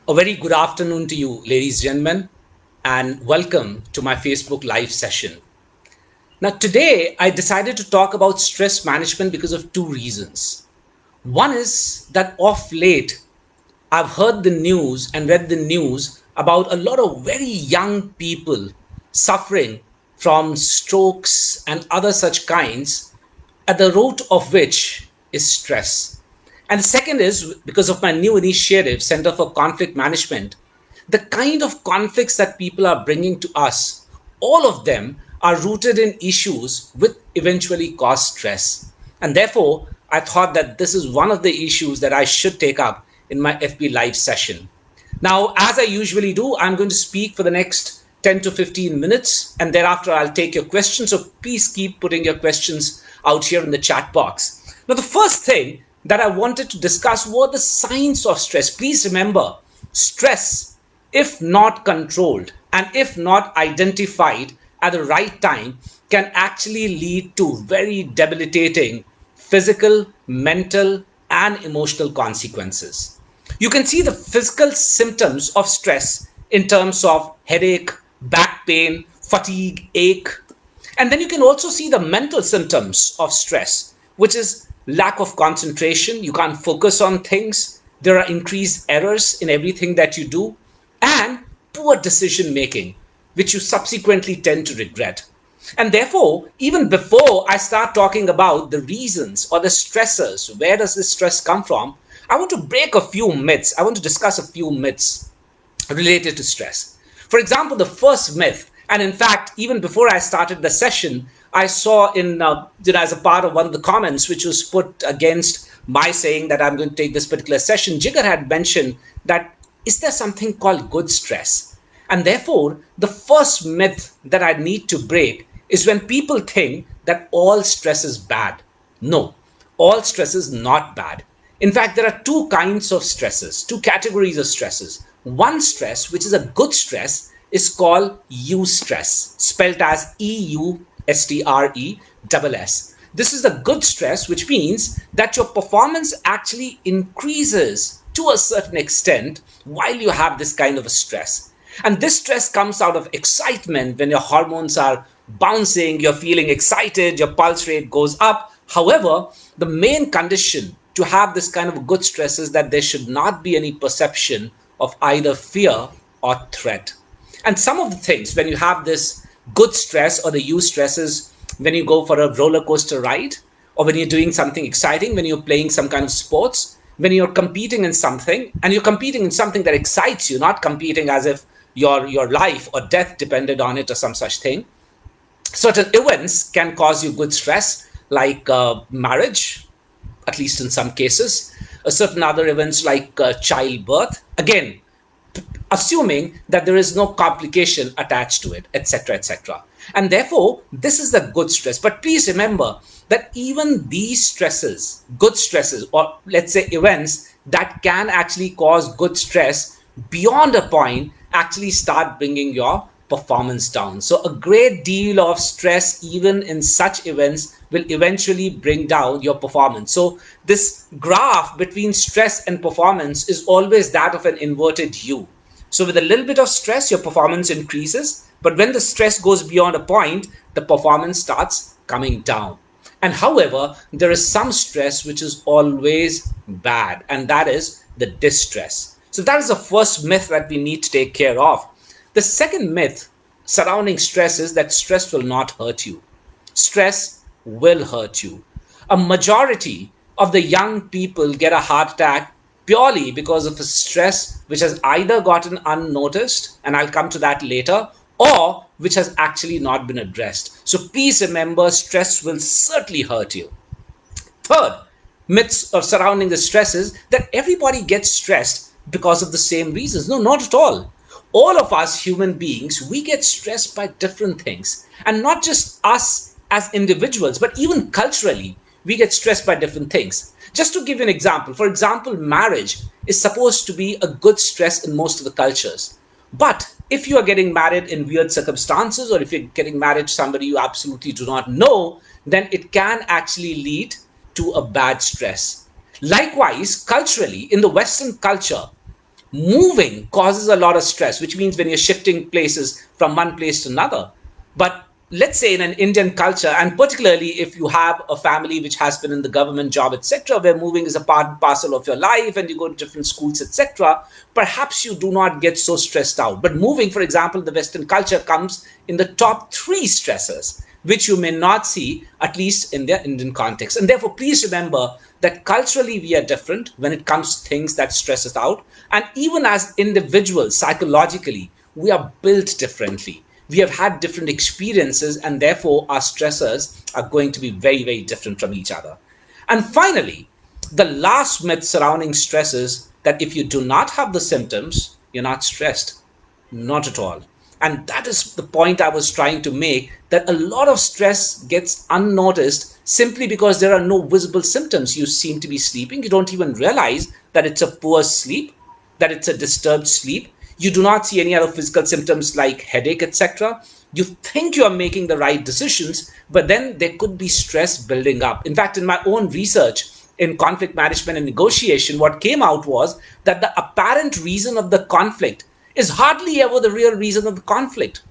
A very good afternoon to you, ladies and gentlemen, and welcome to my Facebook Live session. Now, today I decided to talk about stress management because of two reasons. One is that of late I've heard the news and read the news about a lot of very young people suffering from strokes and other such kinds, at the root of which is stress. And the second is because of my new initiative, Center for Conflict Management, the kind of conflicts that people are bringing to us, all of them are rooted in issues which eventually cause stress. And therefore, I thought that this is one of the issues that I should take up in my FB Live session. Now, as I usually do, I'm going to speak for the next 10 to 15 minutes, and thereafter I'll take your questions. So please keep putting your questions out here in the chat box. Now, the first thing that I wanted to discuss were the signs of stress. Please remember, stress, if not controlled and if not identified at the right time, can actually lead to very debilitating physical, mental, and emotional consequences. You can see the physical symptoms of stress in terms of headache, back pain, fatigue, ache. And then you can also see the mental symptoms of stress, which is lack of concentration. You can't focus on things. There are increased errors in everything that you do, and poor decision making, which you subsequently tend to regret. And therefore, even before I start talking about the reasons or the stressors, where does this stress come from? I want to break a few myths. I want to discuss a few myths related to stress. For example, the first myth, and in fact, even before I started the session, I saw as a part of one of the comments, which was put against my saying that I'm going to take this particular session, Jigar had mentioned that is there something called good stress? And therefore, the first myth that I need to break is when people think that all stress is bad. No, all stress is not bad. In fact, there are two kinds of stresses, two categories of stresses. One stress, which is a good stress, is called eustress, spelled as EUSTRESS. This is the good stress, which means that your performance actually increases to a certain extent while you have this kind of a stress. And this stress comes out of excitement when your hormones are bouncing, you're feeling excited, your pulse rate goes up. However, the main condition to have this kind of good stress is that there should not be any perception of either fear or threat. And some of the things when you have this good stress or the you stresses, when you go for a roller coaster ride, or when you're doing something exciting, when you're playing some kind of sports, when you're competing in something, and you're competing in something that excites you, not competing as if your life or death depended on it or some such thing. Certain events can cause you good stress, like marriage, at least in some cases, certain other events like childbirth. Again, assuming that there is no complication attached to it, etc., etc. And therefore, this is the good stress. But please remember that even these stresses, good stresses, or let's say events that can actually cause good stress beyond a point, actually start bringing your performance down. So, a great deal of stress, even in such events, will eventually bring down your performance. So, this graph between stress and performance is always that of an inverted U. So, with a little bit of stress, your performance increases. But when the stress goes beyond a point, the performance starts coming down. And however, there is some stress which is always bad, and that is the distress. So, that is the first myth that we need to take care of. The second myth surrounding stress is that stress will not hurt you. Stress will hurt you. A majority of the young people get a heart attack purely because of a stress which has either gotten unnoticed, and I'll come to that later, or which has actually not been addressed. So please remember, stress will certainly hurt you. Third, myths of surrounding the stress is that everybody gets stressed because of the same reasons. No, not at all. All of us human beings, we get stressed by different things. And not just us as individuals, but even culturally, we get stressed by different things. Just to give you an example, for example, marriage is supposed to be a good stress in most of the cultures. But if you are getting married in weird circumstances, or if you're getting married to somebody you absolutely do not know, then it can actually lead to a bad stress. Likewise, culturally, in the Western culture, Moving causes a lot of stress, which means when you're shifting places from one place to another. But let's say in an Indian culture, and particularly if you have a family which has been in the government job, etc., where moving is a part and parcel of your life and you go to different schools, etc., perhaps you do not get so stressed out. But moving, for example, in the Western culture comes in the top three stressors, which you may not see, at least in their Indian context. And therefore, please remember that culturally we are different when it comes to things that stress us out. And even as individuals, psychologically, we are built differently. We have had different experiences, and therefore our stressors are going to be very, very different from each other. And finally, the last myth surrounding stress is that if you do not have the symptoms, you're not stressed. Not at all. And that is the point I was trying to make, that a lot of stress gets unnoticed simply because there are no visible symptoms. You seem to be sleeping. You don't even realize that it's a poor sleep, that it's a disturbed sleep. You do not see any other physical symptoms like headache, etc. You think you are making the right decisions, but then there could be stress building up. In fact, in my own research in conflict management and negotiation, what came out was that the apparent reason of the conflict is hardly ever the real reason of the conflict.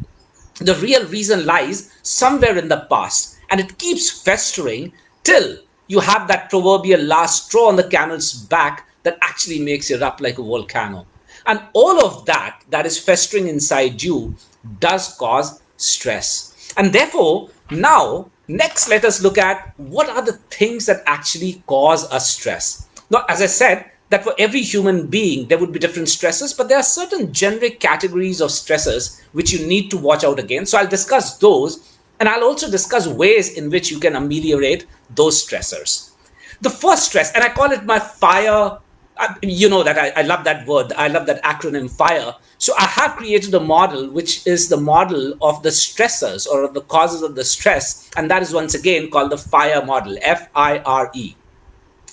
The real reason lies somewhere in the past, and it keeps festering till you have that proverbial last straw on the camel's back that actually makes you erupt like a volcano. And all of that is festering inside you does cause stress. And therefore, now, next, let us look at what are the things that actually cause us stress. Now, as I said, that for every human being, there would be different stresses, but there are certain generic categories of stresses which you need to watch out against. So I'll discuss those, and I'll also discuss ways in which you can ameliorate those stressors. The first stress, and I call it my fire. You know that I love that word. I love that acronym FIRE. So I have created a model which is the model of the stressors or of the causes of the stress. And that is once again called the FIRE model, FIRE.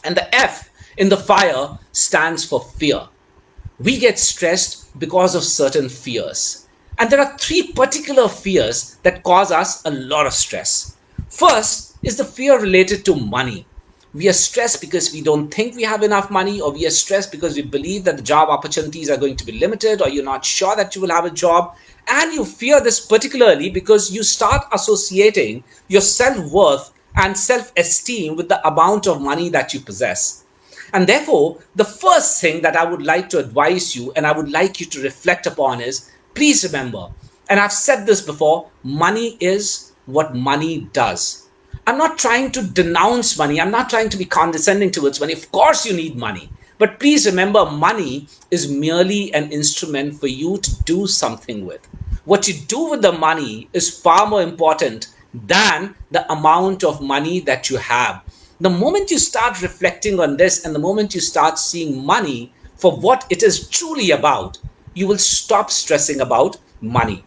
And the F in the fire stands for fear. We get stressed because of certain fears. And there are three particular fears that cause us a lot of stress. First is the fear related to money. We are stressed because we don't think we have enough money, or we are stressed because we believe that the job opportunities are going to be limited, or you're not sure that you will have a job. And you fear this particularly because you start associating your self worth and self esteem with the amount of money that you possess. And therefore, the first thing that I would like to advise you and I would like you to reflect upon is, please remember, and I've said this before, money is what money does. I'm not trying to denounce money. I'm not trying to be condescending towards money. Of course, you need money. But please remember, money is merely an instrument for you to do something with. What you do with the money is far more important than the amount of money that you have. The moment you start reflecting on this and the moment you start seeing money for what it is truly about, you will stop stressing about money.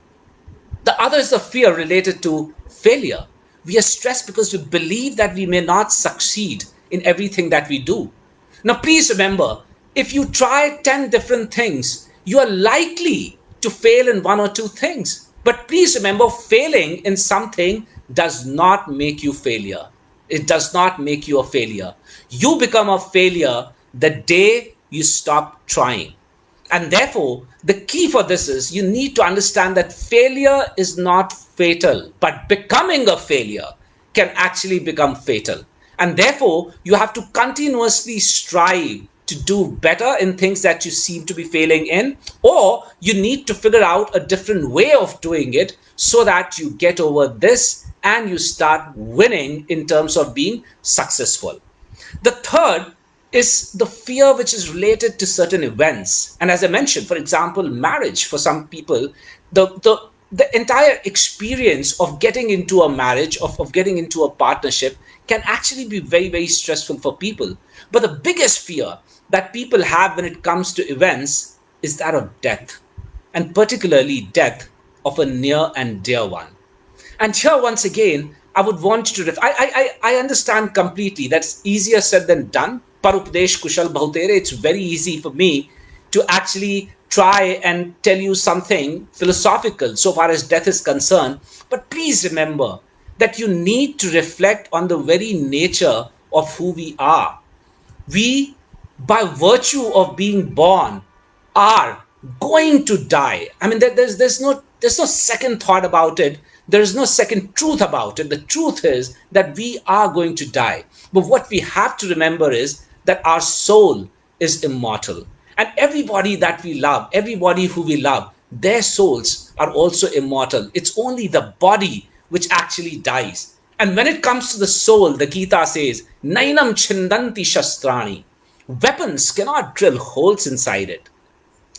The other is the fear related to failure. We are stressed because we believe that we may not succeed in everything that we do. Now, please remember, if you try 10 different things, you are likely to fail in one or two things. But please remember, failing in something does not make you failure. It does not make you a failure. You become a failure the day you stop trying. And therefore, the key for this is you need to understand that failure is not fatal, but becoming a failure can actually become fatal. And therefore, you have to continuously strive to do better in things that you seem to be failing in, or you need to figure out a different way of doing it so that you get over this and you start winning in terms of being successful. The third is the fear which is related to certain events. And as I mentioned, for example, marriage for some people, the entire experience of getting into a marriage, of getting into a partnership, can actually be very, very stressful for people. But the biggest fear that people have when it comes to events is that of death, and particularly death of a near and dear one. And here, once again, I would want to. I understand completely. That's easier said than done. Parupdesh Kushal Bahutere. It's very easy for me to actually try and tell you something philosophical so far as death is concerned. But please remember that you need to reflect on the very nature of who we are. We, by virtue of being born, are going to die. I mean, there's no second thought about it. There is no second truth about it. The truth is that we are going to die. But what we have to remember is that our soul is immortal. And everybody that we love, everybody who we love, their souls are also immortal. It's only the body which actually dies. And when it comes to the soul, the Gita says, Nainam chindanti shastrani. Weapons cannot drill holes inside it.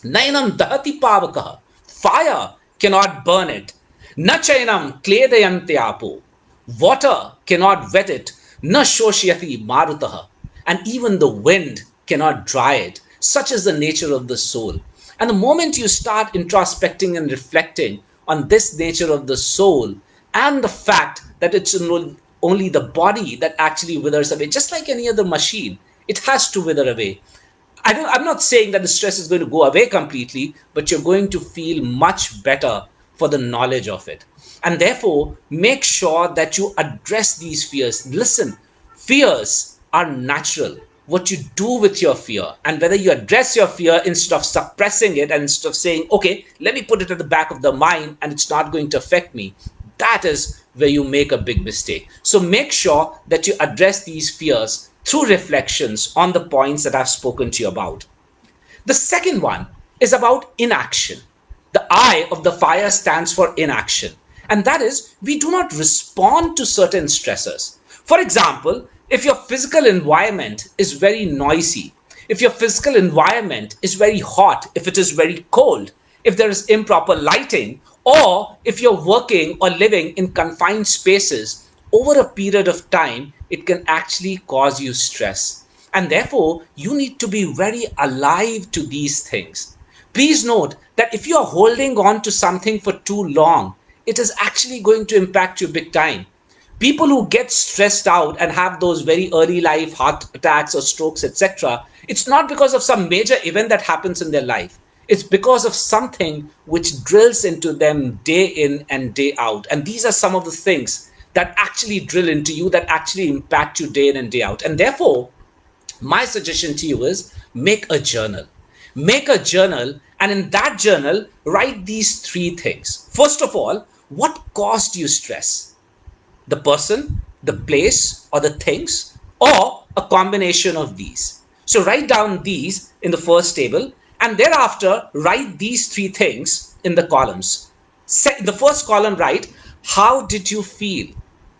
Nainam dahati pavakaha. Fire cannot burn it. Nachainam kledayante apo. Water cannot wet it. Na shoshyati marutaha. And even the wind cannot dry it. Such is the nature of the soul. And the moment you start introspecting and reflecting on this nature of the soul and the fact that it's only the body that actually withers away, just like any other machine, it has to wither away. I'm not saying that the stress is going to go away completely, but you're going to feel much better for the knowledge of it. And therefore, make sure that you address these fears. Listen, fears are natural. What you do with your fear, and whether you address your fear instead of suppressing it and instead of saying, okay, let me put it at the back of the mind and it's not going to affect me, that is where you make a big mistake. So make sure that you address these fears through reflections on the points that I've spoken to you about. The second one is about inaction. The I of the fire stands for inaction. And that is, we do not respond to certain stressors. For example, if your physical environment is very noisy, if your physical environment is very hot, if it is very cold, if there is improper lighting, or if you're working or living in confined spaces, over a period of time, it can actually cause you stress. And therefore, you need to be very alive to these things. Please note that if you are holding on to something for too long, it is actually going to impact you big time. People who get stressed out and have those very early life heart attacks or strokes, etc., it's not because of some major event that happens in their life. It's because of something which drills into them day in and day out. And these are some of the things that actually drill into you, that actually impact you day in and day out. And therefore, my suggestion to you is make a journal. Make a journal, and in that journal, write these three things. First of all, what caused you stress? The person, the place, or the things, or a combination of these. So write down these in the first table, and thereafter write these three things in the columns. The first column, write, how did you feel?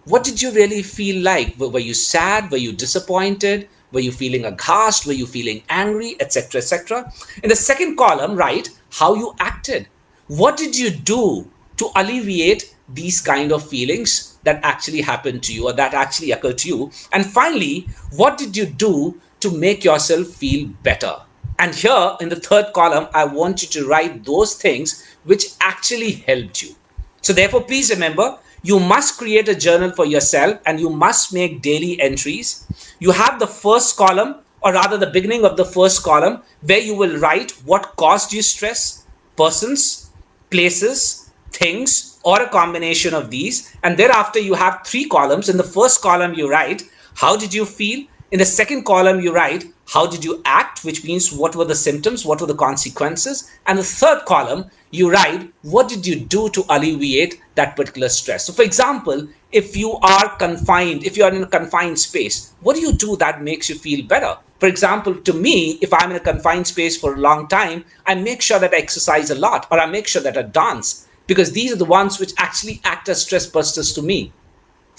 What did you really feel like? Were you sad? Were you disappointed? Were you feeling aghast? Were you feeling angry? Etc. etc. In the second column, write how you acted. What did you do to alleviate these kind of feelings that actually happened to you or that actually occurred to you? And finally, what did you do to make yourself feel better? And here in the third column, I want you to write those things which actually helped you. So therefore, please remember, you must create a journal for yourself and you must make daily entries. You have the first column, or rather the beginning of the first column, where you will write what caused you stress, persons, places, things, or a combination of these. And thereafter, you have three columns. In the first column, you write, how did you feel? In the second column, you write, how did you act? Which means what were the symptoms? What were the consequences? And the third column, you write, what did you do to alleviate that particular stress? So for example, if you are confined, if you are in a confined space, what do you do that makes you feel better? For example, to me, if I'm in a confined space for a long time, I make sure that I exercise a lot, or I make sure that I dance, because these are the ones which actually act as stress busters to me.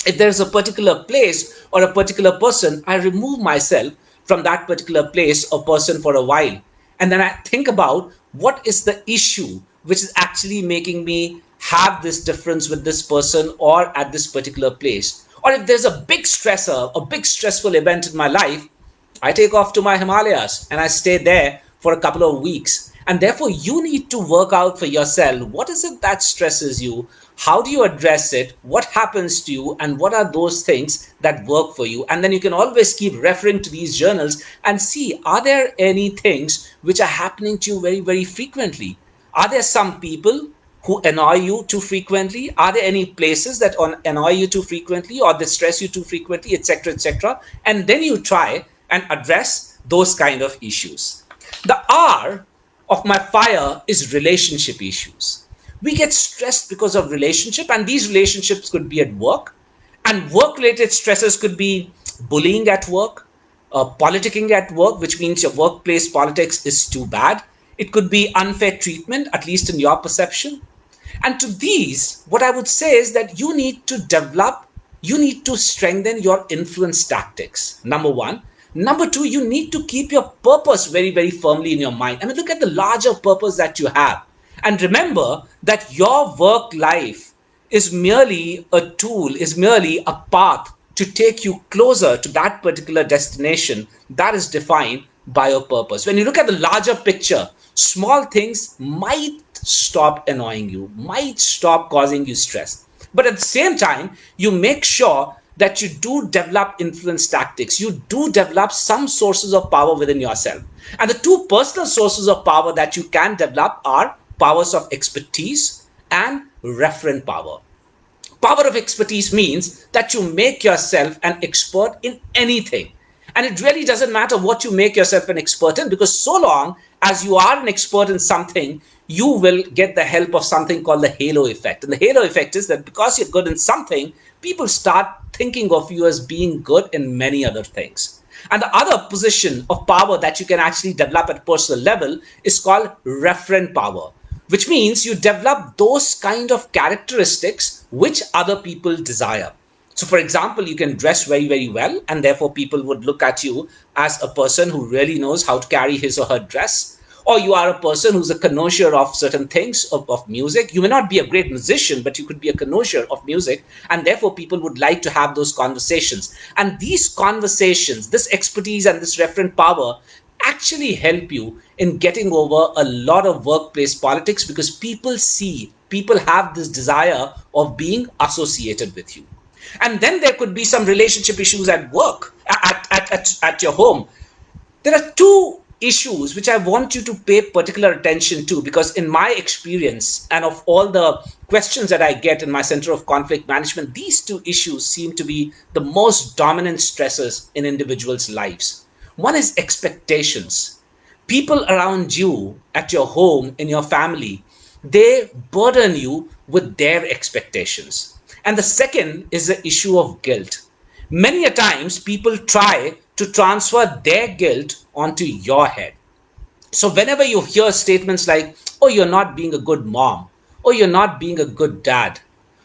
If there's a particular place or a particular person, I remove myself from that particular place or person for a while. And then I think about what is the issue which is actually making me have this difference with this person or at this particular place. Or if there's a big stressor, a big stressful event in my life, I take off to my Himalayas and I stay there for a couple of weeks. And therefore, you need to work out for yourself what is it that stresses you? How do you address it? What happens to you? And what are those things that work for you? And then you can always keep referring to these journals and see, are there any things which are happening to you very, very frequently? Are there some people who annoy you too frequently? Are there any places that annoy you too frequently or they stress you too frequently, etc., etc.? And then you try and address those kind of issues. The R of my fire is relationship issues. We get stressed because of relationship, and these relationships could be at work, and work related stresses could be bullying at work, politicking at work, which means your workplace politics is too bad. It could be unfair treatment, at least in your perception. And to these, what I would say is that you need to strengthen your influence tactics. Number one. Number two, you need to keep your purpose very, very firmly in your mind. I mean, look at the larger purpose that you have. And remember that your work life is merely a tool, is merely a path to take you closer to that particular destination that is defined by your purpose. When you look at the larger picture, small things might stop annoying you, might stop causing you stress. But at the same time, you make sure that you do develop influence tactics. You do develop some sources of power within yourself. And the two personal sources of power that you can develop are powers of expertise and referent power. Power of expertise means that you make yourself an expert in anything. And it really doesn't matter what you make yourself an expert in, because so long as you are an expert in something, you will get the help of something called the halo effect. And the halo effect is that because you're good in something, people start thinking of you as being good in many other things. And the other position of power that you can actually develop at personal level is called referent power, which means you develop those kind of characteristics which other people desire. So, for example, you can dress very, very well, and therefore people would look at you as a person who really knows how to carry his or her dress. Or you are a person who's a connoisseur of certain things, of music. You may not be a great musician, but you could be a connoisseur of music, and therefore people would like to have those conversations. And these conversations, this expertise and this referent power actually help you in getting over a lot of workplace politics, because people have this desire of being associated with you. And then there could be some relationship issues at work, at your home. There are two issues which I want you to pay particular attention to, because in my experience and of all the questions that I get in my Center of Conflict Management, these two issues seem to be the most dominant stressors in individuals' lives. One is expectations. People around you at your home, in your family, they burden you with their expectations. And the second is the issue of guilt. Many a times people try to transfer their guilt onto your head. So whenever you hear statements like, oh, you're not being a good mom, or you're not being a good dad,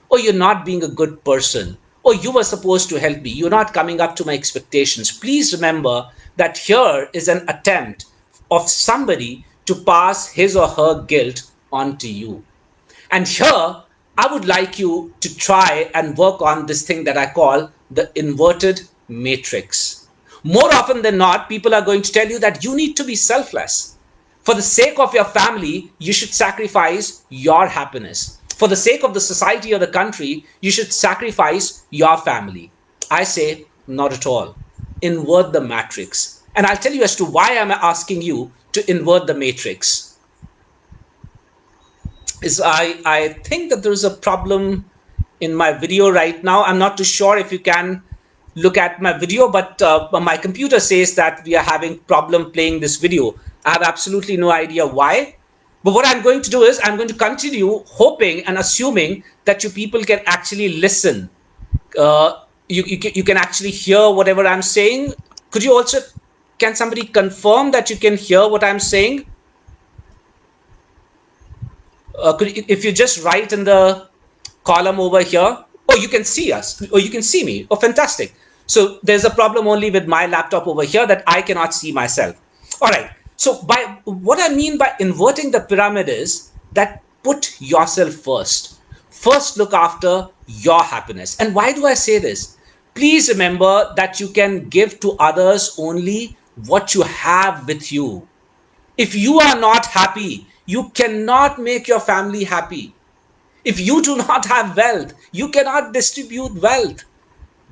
or you're not being a good person, or you were supposed to help me, you're not coming up to my expectations, please remember that here is an attempt of somebody to pass his or her guilt onto you. And here, I would like you to try and work on this thing that I call the inverted matrix. More often than not, people are going to tell you that you need to be selfless. For the sake of your family, you should sacrifice your happiness. For the sake of the society or the country, you should sacrifice your family. I say, not at all. Invert the matrix. And I'll tell you as to why I'm asking you to invert the matrix. I think that there is a problem in my video right now. I'm not too sure if you can look at my video, but my computer says that we are having problem playing this video. I have absolutely no idea why. But what I'm going to do is I'm going to continue hoping and assuming that you people can actually listen. You can actually hear whatever I'm saying. Could you also, can somebody confirm that you can hear what I'm saying? If you just write in the column over here, oh, you can see us, or you can see me. Oh, fantastic. So there's a problem only with my laptop over here that I cannot see myself. All right. So by what I mean by inverting the pyramid is that put yourself first. First, look after your happiness. And why do I say this? Please remember that you can give to others only what you have with you. If you are not happy, you cannot make your family happy. If you do not have wealth, you cannot distribute wealth.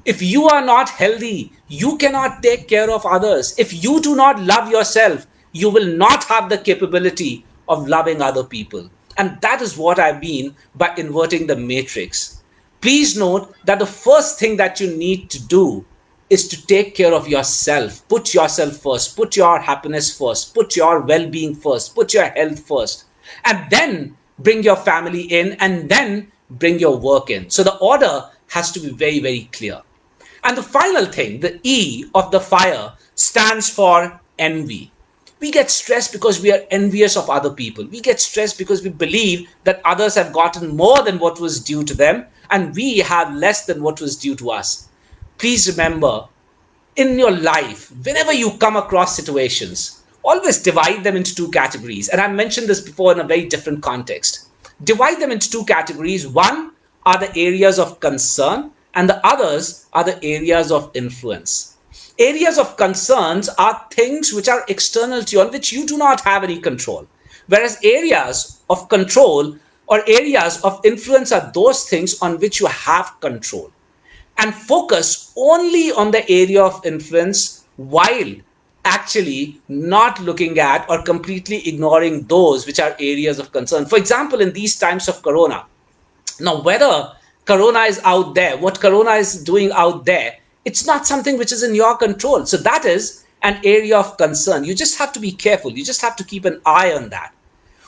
If you are not healthy, you cannot take care of others. If you do not love yourself, you will not have the capability of loving other people. And that is what I mean by inverting the matrix. Please note that the first thing that you need to do is to take care of yourself. Put yourself first, put your happiness first, put your well being first, put your health first, and then bring your family in, and then bring your work in. So the order has to be very, very clear. And the final thing, the E of the fire, stands for envy. We get stressed because we are envious of other people. We get stressed because we believe that others have gotten more than what was due to them and we have less than what was due to us. Please remember, in your life, whenever you come across situations, always divide them into two categories. And I've mentioned this before in a very different context. Divide them into two categories. One are the areas of concern, and the others are the areas of influence. Areas of concerns are things which are external to you on which you do not have any control. Whereas areas of control or areas of influence are those things on which you have control, and focus only on the area of influence while actually not looking at or completely ignoring those which are areas of concern. For example, in these times of corona, now whether corona is out there, what corona is doing out there, it's not something which is in your control. So that is an area of concern. You just have to be careful. You just have to keep an eye on that.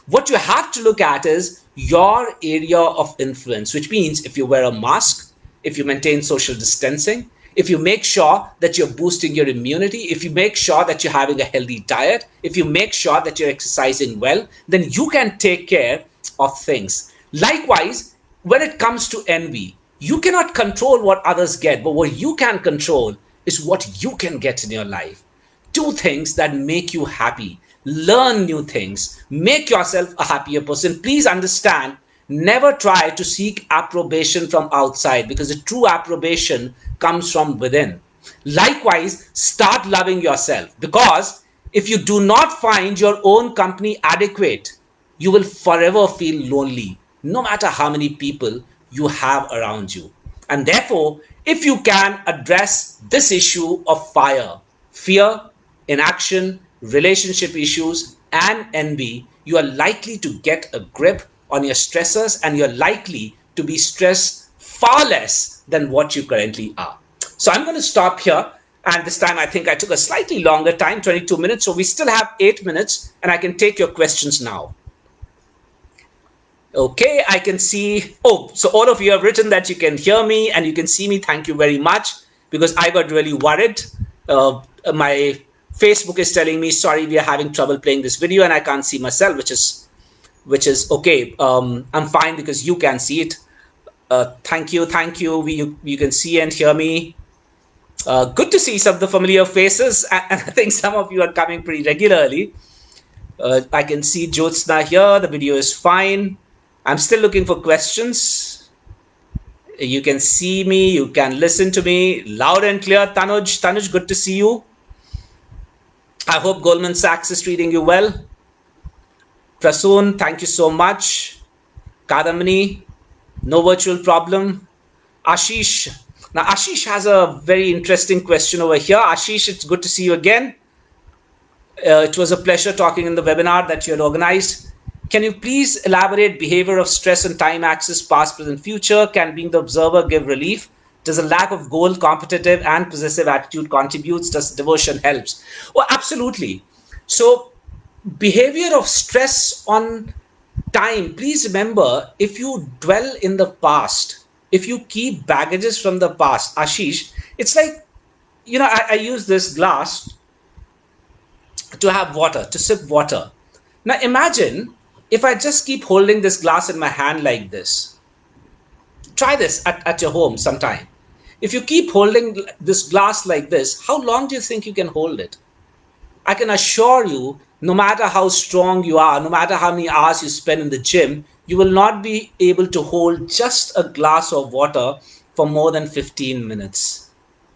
What you have to look at is your area of influence, which means if you wear a mask, if you maintain social distancing, if you make sure that you're boosting your immunity, if you make sure that you're having a healthy diet, if you make sure that you're exercising well, then you can take care of things. Likewise, when it comes to envy, you cannot control what others get, but what you can control is what you can get in your life. Do things that make you happy. Learn new things. Make yourself a happier person. Please understand, never try to seek approbation from outside, because the true approbation comes from within. Likewise, start loving yourself, because if you do not find your own company adequate, you will forever feel lonely, no matter how many people you have around you. And therefore, if you can address this issue of fire, fear, inaction, relationship issues, and envy, you are likely to get a grip on your stressors, and you're likely to be stressed far less than what you currently are. So I'm going to stop here. And this time I think I took a slightly longer time, 22 minutes. So we still have 8 minutes and I can take your questions now. Okay, I can see. Oh, so all of you have written that you can hear me and you can see me. Thank you very much, because I got really worried. My Facebook is telling me, sorry, we are having trouble playing this video and I can't see myself, which is okay. I'm fine because you can see it. Thank you, thank you. You can see and hear me. Good to see some of the familiar faces, and I think some of you are coming pretty regularly. I can see Jyotsna here. The video is fine. I'm still looking for questions. You can see me. You can listen to me loud and clear. Tanuj, good to see you. I hope Goldman Sachs is treating you well. Prasoon, thank you so much. Kadamini, no virtual problem. Ashish. Now, Ashish has a very interesting question over here. Ashish, it's good to see you again. It was a pleasure talking in the webinar that you had organized. Can you please elaborate behavior of stress and time axis, past, present, future? Can being the observer give relief? Does a lack of goal, competitive and possessive attitude contributes? Does devotion helps? Oh, absolutely. So behavior of stress on time, please remember, if you dwell in the past, if you keep baggages from the past, Ashish, it's like, I use this glass to have water, to sip water. Now imagine if I just keep holding this glass in my hand like this. Try this at your home sometime. If you keep holding this glass like this, how long do you think you can hold it? I can assure you, no matter how strong you are, no matter how many hours you spend in the gym, you will not be able to hold just a glass of water for more than 15 minutes.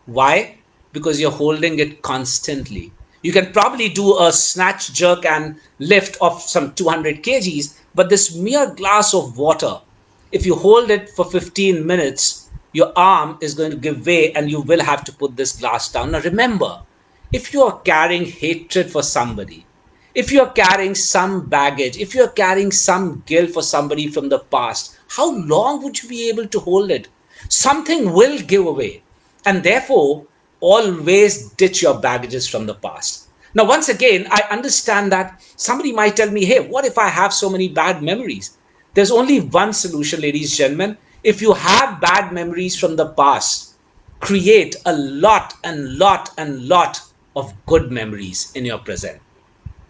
Why? Because you're holding it constantly. You can probably do a snatch, jerk, and lift of some 200 kgs, but this mere glass of water, if you hold it for 15 minutes, your arm is going to give way and you will have to put this glass down. Now remember, if you are carrying hatred for somebody, if you're carrying some baggage, if you're carrying some guilt for somebody from the past, how long would you be able to hold it? Something will give away. And therefore, Always ditch your baggages from the past. Now, once again, I understand that somebody might tell me, hey, what if I have so many bad memories? There's only one solution, ladies and gentlemen. If you have bad memories from the past, create a lot and lot and lot of good memories in your present.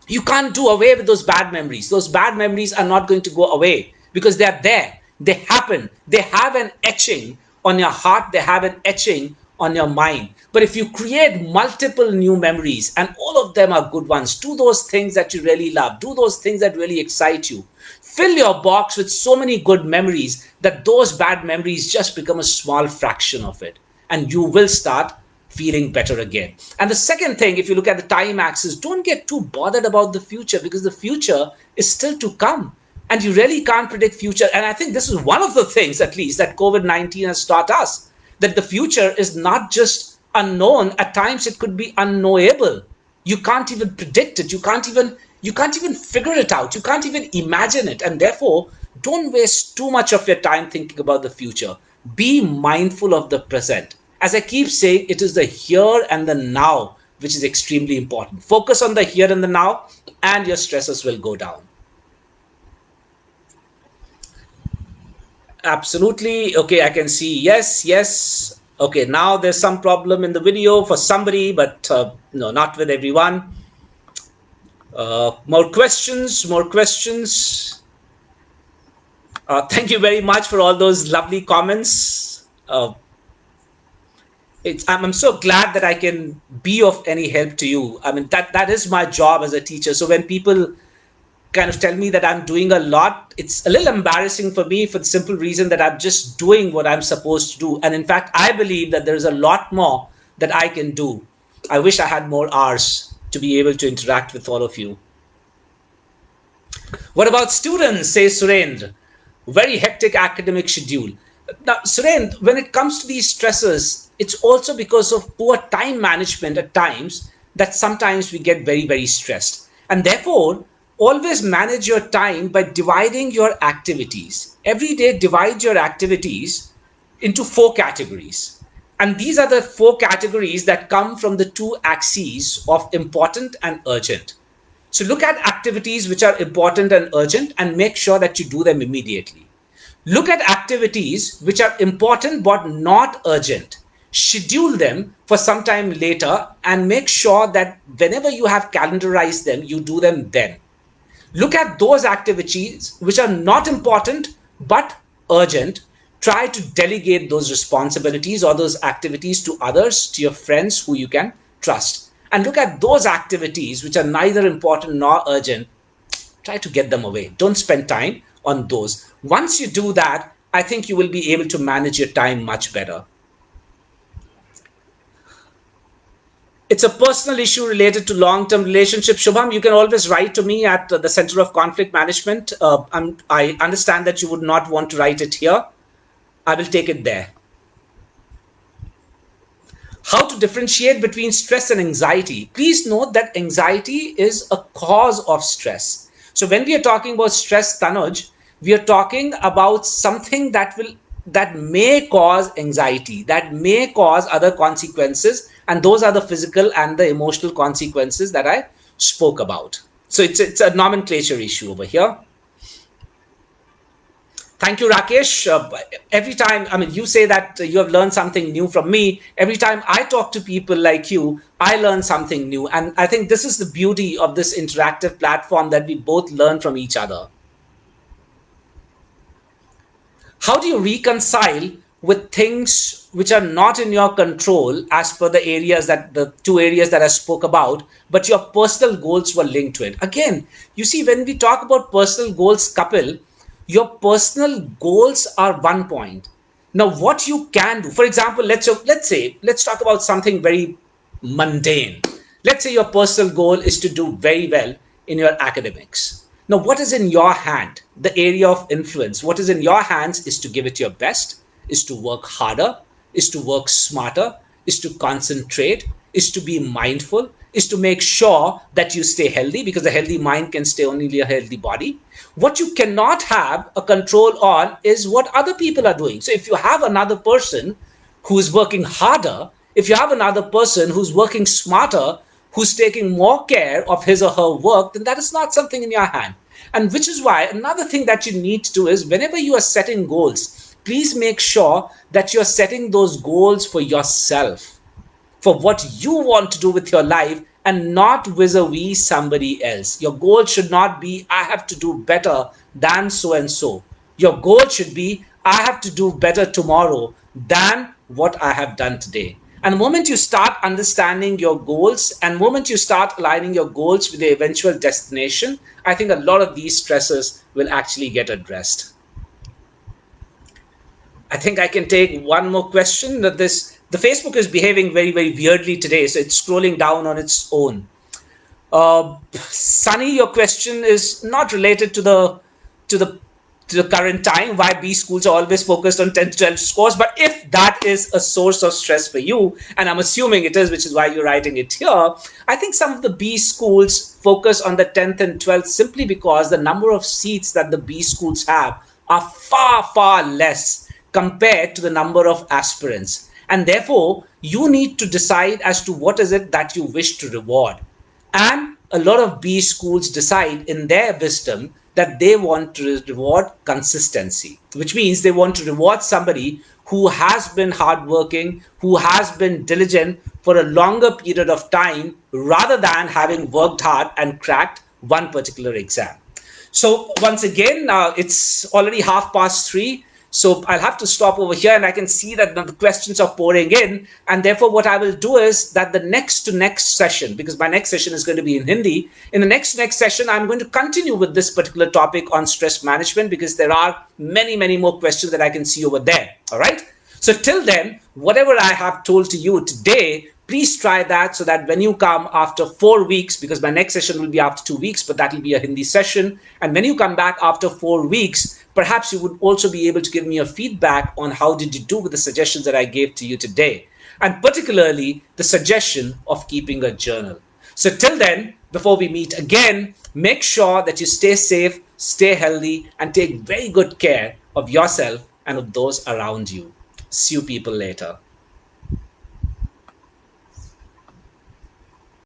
You can't do away with those bad memories. Those bad memories are not going to go away because they are there. They happen. They have an etching on your heart. They have an etching on your mind. But if you create multiple new memories and all of them are good ones, do those things that you really love, do those things that really excite you. Fill your box with so many good memories that those bad memories just become a small fraction of it. And you will start feeling better again. And the second thing, if you look at the time axis, don't get too bothered about the future because the future is still to come. And you really can't predict future. And I think this is one of the things, at least, that COVID-19 has taught us, that the future is not just unknown. At times, it could be unknowable. You can't even predict it. You can't even figure it out. You can't even imagine it. And therefore, don't waste too much of your time thinking about the future. Be mindful of the present. As I keep saying, it is the here and the now which is extremely important. Focus on the here and the now, and your stresses will go down. Absolutely. Okay, I can see yes, yes. Okay, now there's some problem in the video for somebody, but no, not with everyone. More questions, more questions. Thank you very much for all those lovely comments. I'm so glad that I can be of any help to you. I mean, that is my job as a teacher. So when people kind of tell me that I'm doing a lot, it's a little embarrassing for me for the simple reason that I'm just doing what I'm supposed to do. And in fact, I believe that there's a lot more that I can do. I wish I had more hours to be able to interact with all of you. What about students, says Surendra? Very hectic academic schedule. Now, Surendra, when it comes to these stresses, it's also because of poor time management at times that sometimes we get very, very stressed. And therefore, always manage your time by dividing your activities. Every day, divide your activities into four categories. And these are the four categories that come from the two axes of important and urgent. So look at activities which are important and urgent and make sure that you do them immediately. Look at activities which are important but not urgent. Schedule them for some time later and make sure that whenever you have calendarized them, you do them then. Look at those activities which are not important but urgent. Try to delegate those responsibilities or those activities to others, to your friends who you can trust. And look at those activities which are neither important nor urgent. Try to get them away. Don't spend time on those. Once you do that, I think you will be able to manage your time much better. It's a personal issue related to long-term relationship. Shubham, you can always write to me at the Center of Conflict Management. I understand that you would not want to write it here. I will take it there. How to differentiate between stress and anxiety. Please note that anxiety is a cause of stress. So when we are talking about stress, Tanuj, we are talking about something that may cause anxiety, that may cause other consequences, and those are the physical and the emotional consequences that I spoke about. So it's a nomenclature issue over here. Thank you, Rakesh. Every time, I mean, you say that you have learned something new from me. Every time I talk to people like you, I learn something new. And I think this is the beauty of this interactive platform, that we both learn from each other. How do you reconcile with things which are not in your control, as per the two areas that I spoke about, but your personal goals were linked to it? Again, you see, when we talk about personal goals, Kapil, your personal goals are one point. Now, what you can do, for example, let's talk about something very mundane. Let's say your personal goal is to do very well in your academics. Now, what is in your hand? The area of influence. What is in your hands is to give it your best, is to work harder, is to work smarter, is to concentrate, is to be mindful, is to make sure that you stay healthy, because a healthy mind can stay only a healthy body. What you cannot have a control on is what other people are doing. So if you have another person who is working harder If you have another person who's working smarter, who's taking more care of his or her work, then that is not something in your hand. And which is why another thing that you need to do is whenever you are setting goals, please make sure that you're setting those goals for yourself, for what you want to do with your life, and not vis-a-vis somebody else. Your goal should not be, I have to do better than so and so. Your goal should be, I have to do better tomorrow than what I have done today. And the moment you start understanding your goals and the moment you start aligning your goals with the eventual destination, I think a lot of these stresses will actually get addressed. I think I can take one more question. That this the Facebook is behaving very very weirdly today, so it's scrolling down on its own. Sunny, your question is not related to the to the current time. Why B schools are always focused on 10 to 12 scores, but if that is a source of stress for you, and I'm assuming it is, which is why you're writing it here, I think some of the B schools focus on the 10th and 12th simply because the number of seats that the B schools have are far far less compared to the number of aspirants, and therefore you need to decide as to what is it that you wish to reward. And a lot of B schools decide in their wisdom that they want to reward consistency, which means they want to reward somebody who has been hardworking, who has been diligent for a longer period of time rather than having worked hard and cracked one particular exam. So once again, it's already 3:30. So I'll have to stop over here, and I can see that the questions are pouring in. And therefore, what I will do is that the next to next session, because my next session is going to be in Hindi, in the next session, I'm going to continue with this particular topic on stress management because there are many more questions that I can see over there. All right. So till then, whatever I have told to you today, please try that so that when you come after 4 weeks, because my next session will be after 2 weeks, but that will be a Hindi session. And when you come back after 4 weeks, perhaps you would also be able to give me a feedback on how did you do with the suggestions that I gave to you today. And particularly the suggestion of keeping a journal. So till then, before we meet again, make sure that you stay safe, stay healthy, and take very good care of yourself and of those around you. See you people later.